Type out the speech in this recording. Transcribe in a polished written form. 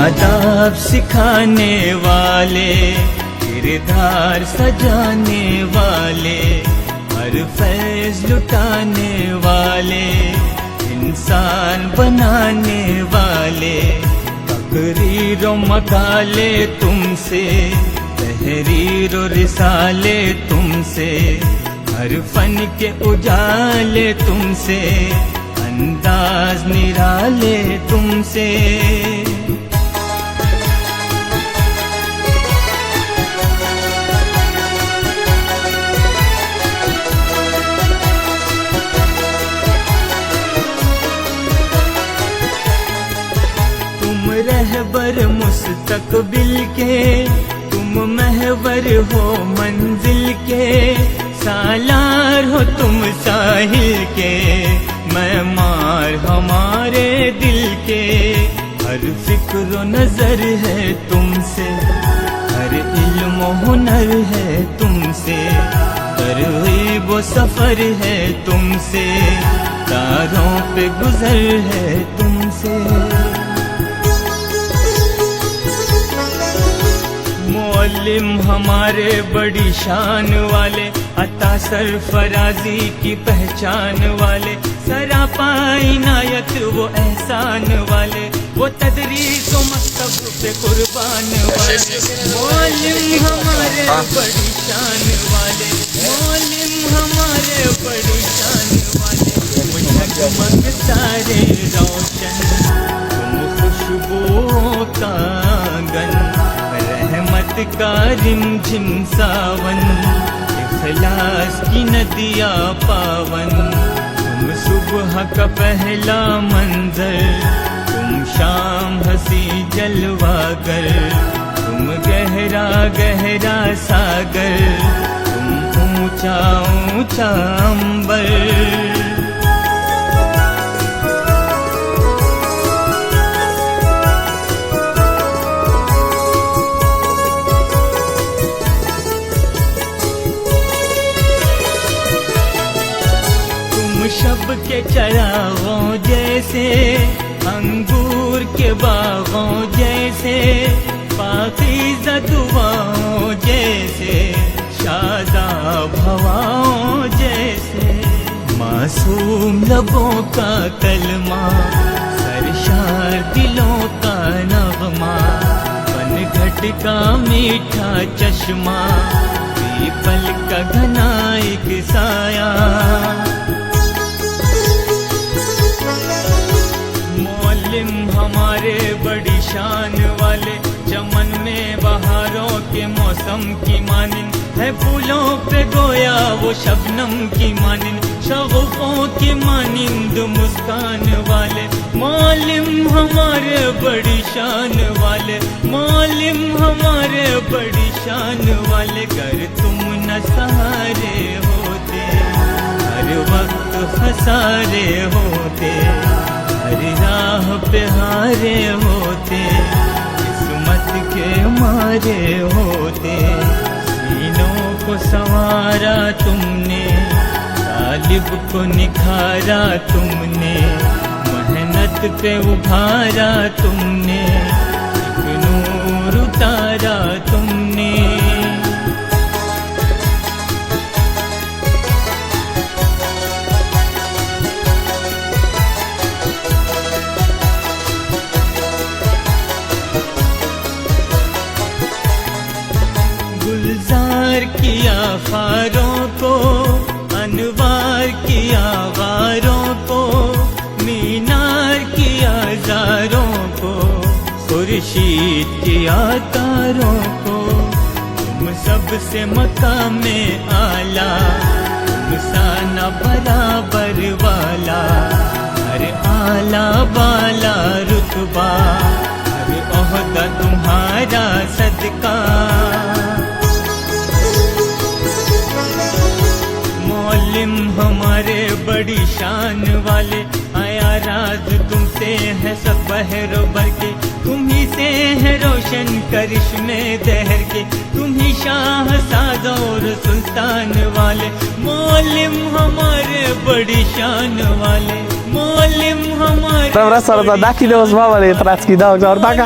आदाब सिखाने वाले, किरदार सजाने वाले, हर फैज़ लुटाने वाले, इंसान बनाने वाले, तकरीर व मकाले तुमसे, तहरीर व रिसाले तुमसे, हर फन के उजाले तुमसे, अंदाज निराले तुमसे। रहबर मुस्तकबिल के, तुम महवर हो मंजिल के, सालार हो तुम साहिल के, मैमार हमारे दिल के, हर फिक्र नजर है तुमसे, हर इल्म हुनर है तुमसे, तरग़ीब व सफर है तुमसे, तारों पे गुजर है तुमसे। मौलिम हमारे बड़ी शान वाले, अता सरफराजी की पहचान वाले, सरापा इनायत वो एहसान वाले, वो तदरीस व मकतब पे कुर्बान वाले, मौलिम हमारे बड़ी शान वाले, मौलिम हमारे बड़ी शान वाले, वो जगमग सारे रोशन, तुम खुशबू का आंगन, रहमत का रिमझिम सावन, इखलास की नदियाँ पावन, तुम सुबह का पहला मंजर, तुम शाम हंसी जलवागर, तुम गहरा गहरा सागर, तुम ऊंचा ऊंचा अंबर। शब के चरागों जैसे, अंगूर के बागों जैसे, पाकीज़ा दुआओं जैसे, शादाब हवाओं जैसे, मासूम लबों का कलमा, सरशार दिलों का नगमा, पनघट का मीठा चश्मा, पीपल का घना एक साया। हमारे बड़ी शान वाले, चमन में बहारों के मौसम की मानिंद, है फूलों पे गोया वो शबनम की मानिंद, शगुफों की मानिंद मुस्कान वाले, मौलिम हमारे बड़ी शान वाले, मौलिम हमारे बड़ी शान वाले, कर तुम न सहारे होते, हर वक्त खसारे होते, हर राह पे हारे होते, किस्मत के मारे होते, सीनों को संवारा तुमने, तालिब को निखारा तुमने, मेहनत पे उभारा तुमने, एक नूर उतारा तुमने। गुलजार किया खारों को, अनवार किया गारों को, मीनार किया ज़ारों को, खुर्शीद किया तारों को, तुम सबसे मकामे आला, तुम साना बराबर वाला, हर आला बाला रुतबा, हर ओहदा तुम्हारा सदका। मौलिम हमारे बड़ी शान वाले, आया राज तुमसे है सब बहरो भर के, तुम ही से है रोशन करिश्मे दहर के, तुम ही शाह साद और सुल्तान वाले, मौलिम हमारे बड़ी शान वाले, मौलिम हमारे Dobra, sorry, daki nie rozmawiali, tracki, dobra, taka.